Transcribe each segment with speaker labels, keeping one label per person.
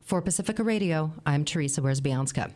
Speaker 1: For Pacifica Radio, I'm Teresa Wierzbianska.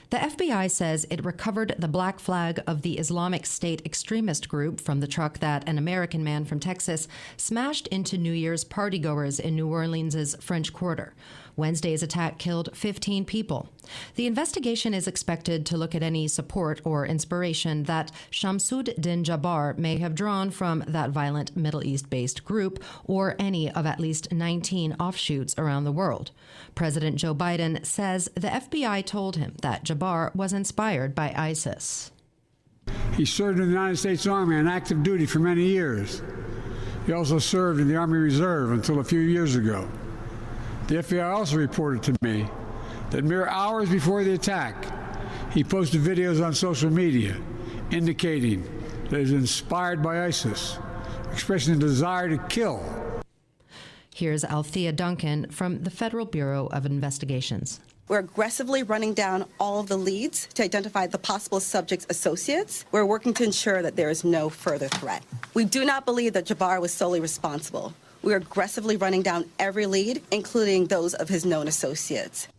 Speaker 1: The FBI says it recovered the black flag of the Islamic State extremist group from the truck that an American man from Texas smashed into New Year's partygoers in New Orleans' French Quarter. Wednesday's attack killed 15 people. The investigation is expected to look at any support or inspiration that Shamsuddin Jabbar may have drawn from that violent Middle East-based group or any of at least 19 offshoots around the world. President Joe Biden says the FBI told him that Jabbar was inspired by ISIS.
Speaker 2: He served in the United States Army on active duty for many years. He also served in the Army Reserve until a few years ago. The FBI also reported to me that mere hours before the attack, he posted videos on social media indicating that he was inspired by ISIS, expressing a desire to kill.
Speaker 1: Here's Althea Duncan from the Federal Bureau of Investigations.
Speaker 3: We're aggressively running down all of the leads to identify the possible subject's associates. We're working to ensure that there is no further threat. We do not believe that Jabbar was solely responsible. We're aggressively running down every lead, including those of his known associates.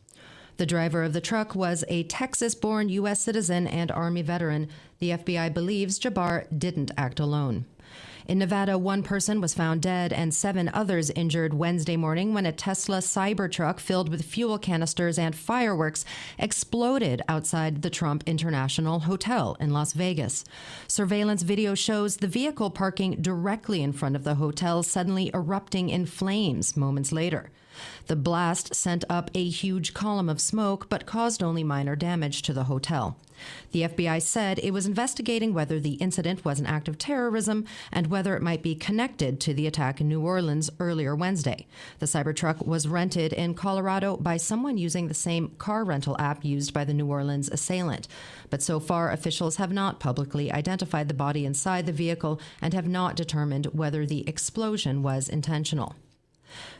Speaker 1: The driver of the truck was a Texas-born U.S. citizen and Army veteran. The FBI believes Jabbar didn't act alone. In Nevada, one person was found dead and 7 others injured Wednesday morning when a Tesla Cybertruck filled with fuel canisters and fireworks exploded outside the Trump International Hotel in Las Vegas. Surveillance video shows the vehicle parking directly in front of the hotel suddenly erupting in flames moments later. The blast sent up a huge column of smoke but caused only minor damage to the hotel. The FBI said it was investigating whether the incident was an act of terrorism and whether it might be connected to the attack in New Orleans earlier Wednesday. The Cybertruck was rented in Colorado by someone using the same car rental app used by the New Orleans assailant. But so far, officials have not publicly identified the body inside the vehicle and have not determined whether the explosion was intentional.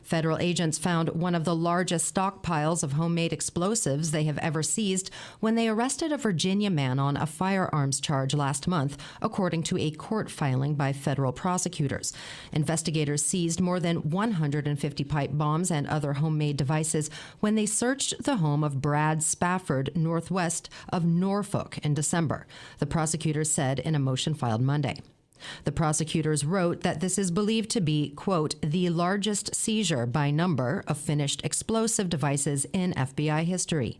Speaker 1: Federal agents found one of the largest stockpiles of homemade explosives they have ever seized when they arrested a Virginia man on a firearms charge last month, according to a court filing by federal prosecutors. Investigators seized more than 150 pipe bombs and other homemade devices when they searched the home of Brad Spafford, northwest of Norfolk, in December, the prosecutors said in a motion filed Monday. The prosecutors wrote that this is believed to be, quote, the largest seizure by number of finished explosive devices in FBI history.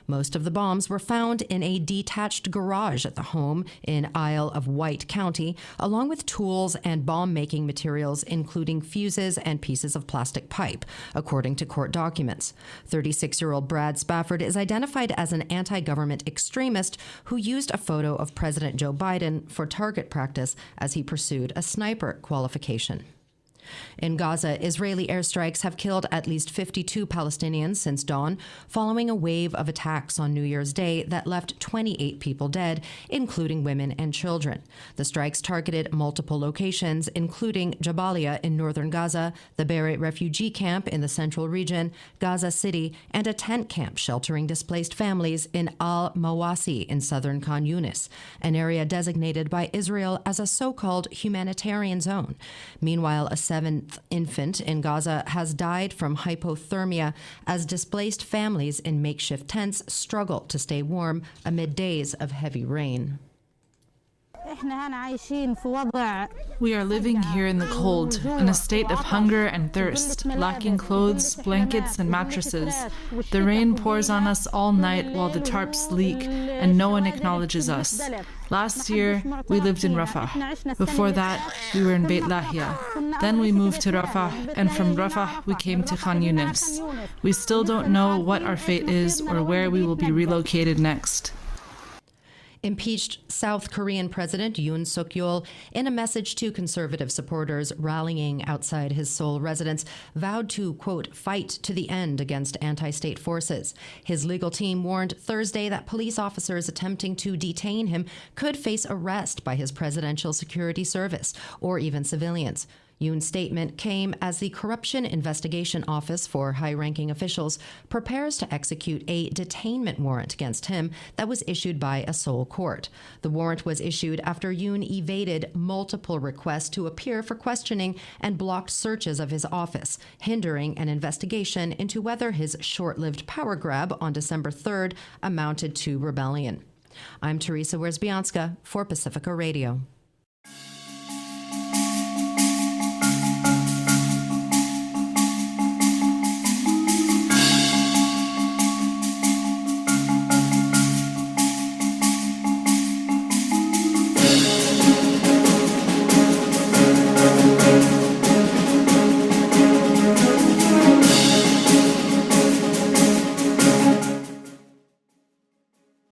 Speaker 1: Most of the bombs were found in a detached garage at the home in Isle of Wight County, along with tools and bomb-making materials, including fuses and pieces of plastic pipe, according to court documents. 36-year-old Brad Spafford is identified as an anti-government extremist who used a photo of President Joe Biden for target practice as he pursued a sniper qualification. In Gaza, Israeli airstrikes have killed at least 52 Palestinians since dawn, following a wave of attacks on New Year's Day that left 28 people dead, including women and children. The strikes targeted multiple locations, including Jabalia in northern Gaza, the Beirut refugee camp in the central region, Gaza City, and a tent camp sheltering displaced families in Al-Mawasi in southern Khan Yunis, an area designated by Israel as a so-called humanitarian zone. Meanwhile, a 7th infant in Gaza has died from hypothermia as displaced families in makeshift tents struggle to stay warm amid days of heavy rain.
Speaker 4: We are living here in the cold, in a state of hunger and thirst, lacking clothes, blankets, and mattresses. The rain pours on us all night while the tarps leak, and no one acknowledges us. Last year, we lived in Rafah. Before that, we were in Beit Lahia. Then we moved to Rafah, and from Rafah, we came to Khan Yunis. We still don't know what our fate is or where we will be relocated next.
Speaker 1: Impeached South Korean President Yoon Suk-yeol, in a message to conservative supporters rallying outside his Seoul residence, vowed to, quote, fight to the end against anti-state forces. His legal team warned Thursday that police officers attempting to detain him could face arrest by his presidential security service or even civilians. Yoon's statement came as the Corruption Investigation Office for high-ranking officials prepares to execute a detainment warrant against him that was issued by a Seoul court. The warrant was issued after Yoon evaded multiple requests to appear for questioning and blocked searches of his office, hindering an investigation into whether his short-lived power grab on December 3rd amounted to rebellion. I'm Teresa Wierzbianska for Pacifica Radio.